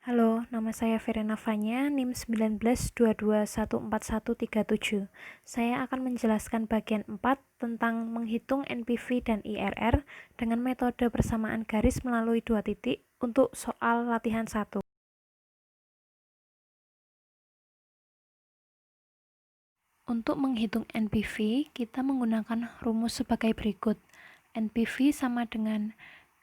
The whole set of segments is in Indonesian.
Halo, nama saya Verena Vanya, NIM 1922144137. Saya akan menjelaskan bagian 4 tentang menghitung NPV dan IRR dengan metode persamaan garis melalui 2 titik untuk soal latihan 1. Untuk menghitung NPV, kita menggunakan rumus sebagai berikut. NPV sama dengan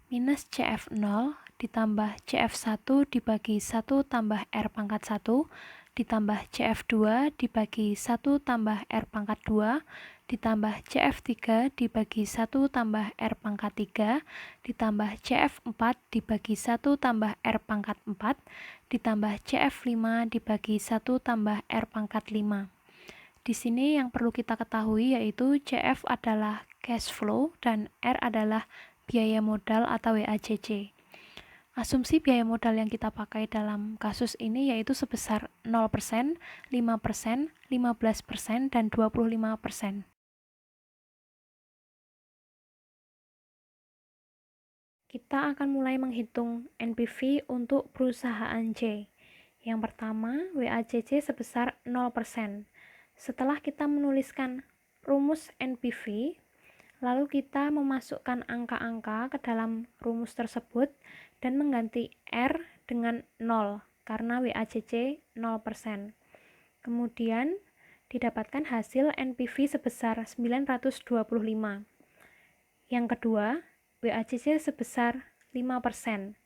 minus CF0 ditambah CF1 dibagi 1 tambah R pangkat 1 ditambah CF2 dibagi 1 tambah R pangkat 2 ditambah CF3 dibagi 1 tambah R pangkat 3 ditambah CF4 dibagi 1 tambah R pangkat 4 ditambah CF5 dibagi 1 tambah R pangkat 5. Di sini yang perlu kita ketahui yaitu CF adalah cash flow dan R adalah biaya modal atau WACC. Asumsi biaya modal yang kita pakai dalam kasus ini yaitu sebesar 0%, 5%, 15%, dan 25%. Kita akan mulai menghitung NPV untuk perusahaan C. Yang pertama, WACC sebesar 0%. Setelah kita menuliskan rumus NPV, lalu kita memasukkan angka-angka ke dalam rumus tersebut dan mengganti R dengan 0 karena WACC 0%. Kemudian didapatkan hasil NPV sebesar 925. Yang kedua, WACC sebesar 5%.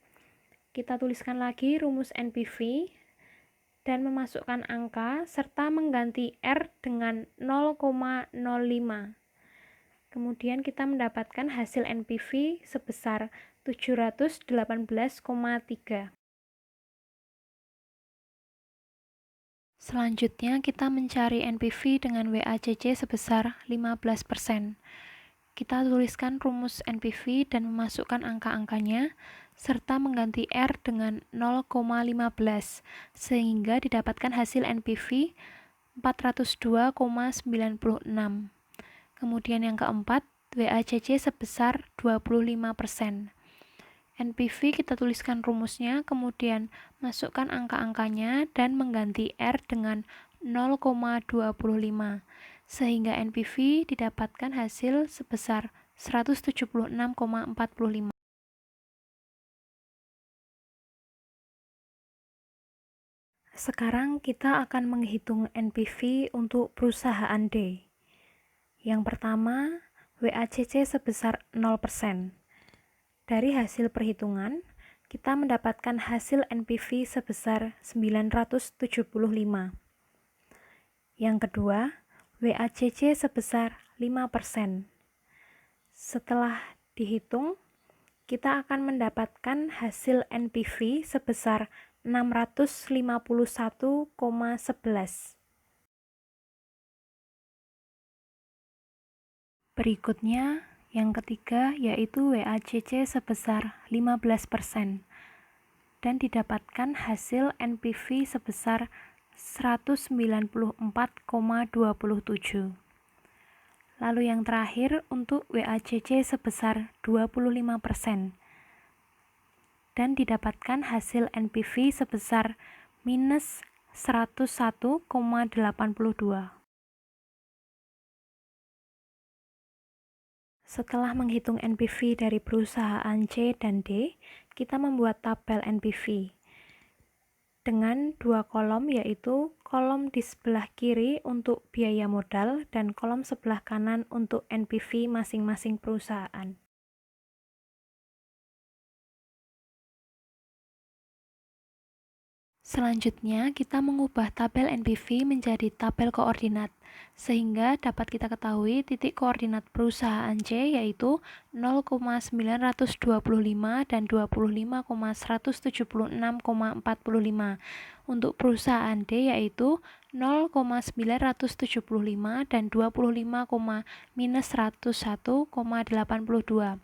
Kita tuliskan lagi rumus NPV dan memasukkan angka serta mengganti R dengan 0,05. Kemudian kita mendapatkan hasil NPV sebesar 718,3. Selanjutnya kita mencari NPV dengan WACC sebesar 15%. Kita tuliskan rumus NPV dan memasukkan angka-angkanya serta mengganti R dengan 0,15 sehingga didapatkan hasil NPV 402,96. Kemudian yang keempat, WACC sebesar 25%. NPV kita tuliskan rumusnya, kemudian masukkan angka-angkanya dan mengganti R dengan 0,25 sehingga NPV didapatkan hasil sebesar 176,45. Sekarang kita akan menghitung NPV untuk perusahaan D. Yang pertama, WACC sebesar 0%. Dari hasil perhitungan, kita mendapatkan hasil NPV sebesar 975. Yang kedua, WACC sebesar 5%. Setelah dihitung, kita akan mendapatkan hasil NPV sebesar 651,11. Berikutnya, yang ketiga yaitu WACC sebesar 15% dan didapatkan hasil NPV sebesar 194,27. Lalu yang terakhir untuk WACC sebesar 25% dan didapatkan hasil NPV sebesar minus 101,82. Setelah menghitung NPV dari perusahaan C dan D, kita membuat tabel NPV dengan 2 kolom, yaitu kolom di sebelah kiri untuk biaya modal dan kolom sebelah kanan untuk NPV masing-masing perusahaan. Selanjutnya, kita mengubah tabel NPV menjadi tabel koordinat, sehingga dapat kita ketahui titik koordinat perusahaan C yaitu 0,925 dan 25,176,45. Untuk perusahaan D yaitu 0,975 dan 25,-101,82.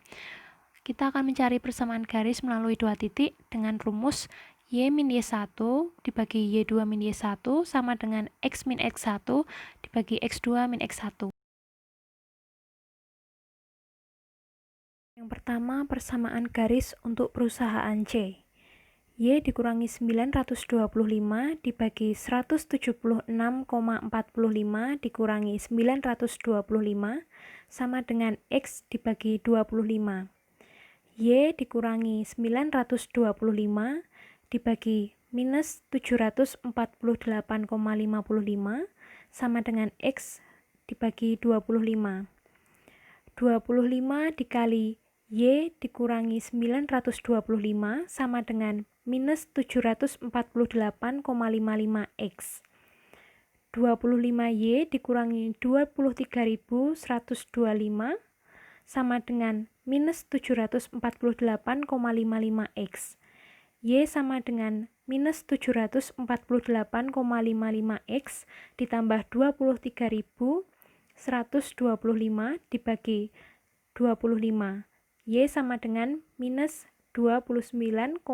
Kita akan mencari persamaan garis melalui 2 titik dengan rumus Y-1 dibagi Y2 min Y1 sama dengan X min X1 dibagi X2 min X1. Yang pertama, persamaan garis untuk perusahaan C. Y dikurangi 925 dibagi 176,45 dikurangi 925 sama dengan X dibagi 25. Y dikurangi 925 dibagi minus 748,55 sama dengan X dibagi 25. 25 dikali Y dikurangi 925 sama dengan minus 748,55X. 25Y dikurangi 23.125 sama dengan minus 748,55X. Y sama dengan minus 748,55X ditambah 23.125 dibagi 25. Y sama dengan minus 29,942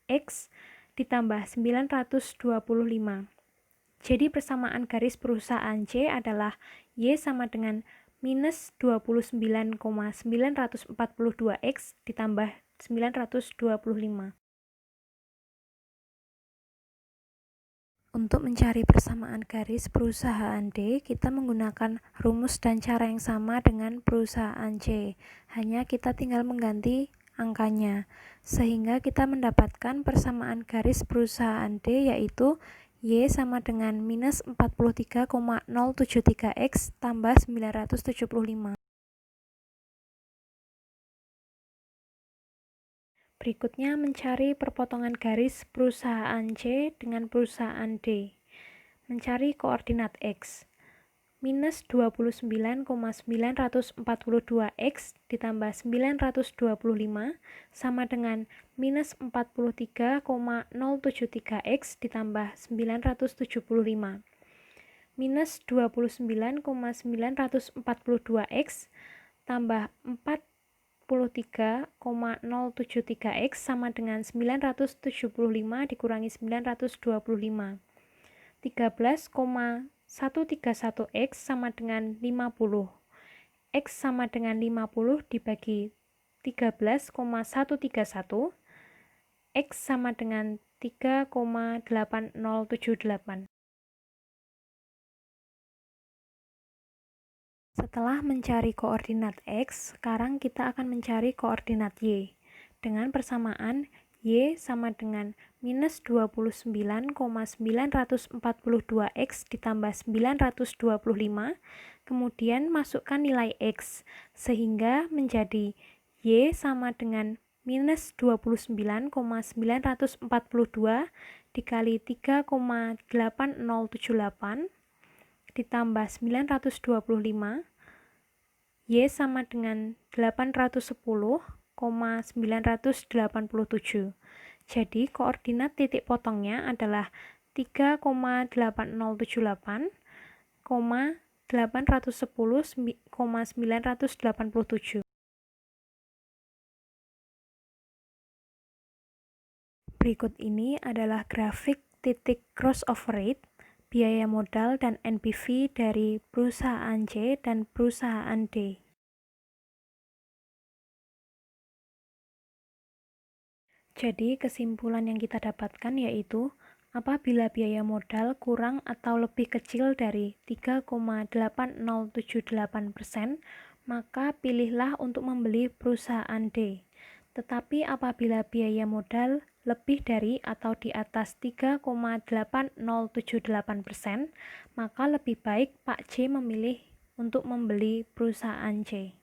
X ditambah 925. Jadi persamaan garis perusahaan C adalah Y sama dengan minus 29,942 X ditambah 925. Untuk mencari persamaan garis perusahaan D, kita menggunakan rumus dan cara yang sama dengan perusahaan C. Hanya kita tinggal mengganti angkanya. Sehingga kita mendapatkan persamaan garis perusahaan D yaitu Y sama dengan minus 43,073 X tambah 975. Berikutnya mencari perpotongan garis perusahaan C dengan perusahaan D. Mencari koordinat X. Minus 29,942 X ditambah 925 sama dengan minus 43,073 X ditambah 975. Minus 29,942 X tambah 43,073 X sama dengan 975 dikurangi 925. 13,131 X sama dengan 50. X sama dengan 50 dibagi 13,131. X sama dengan 3,8078. Setelah mencari koordinat X, sekarang kita akan mencari koordinat Y. Dengan persamaan Y sama dengan minus 29,942 X ditambah 925, kemudian masukkan nilai X, sehingga menjadi Y sama dengan minus 29,942 dikali 3,8078 ditambah 925, Y sama dengan 810,987. Jadi koordinat titik potongnya adalah 3,8078, 810,987. Berikut ini adalah grafik titik crossover rate, biaya modal dan NPV dari perusahaan C dan perusahaan D. Jadi kesimpulan yang kita dapatkan yaitu apabila biaya modal kurang atau lebih kecil dari 3,8078%, maka pilihlah untuk membeli perusahaan D. Tetapi apabila biaya modal lebih dari atau di atas 3,8078%, maka lebih baik Pak C memilih untuk membeli perusahaan C.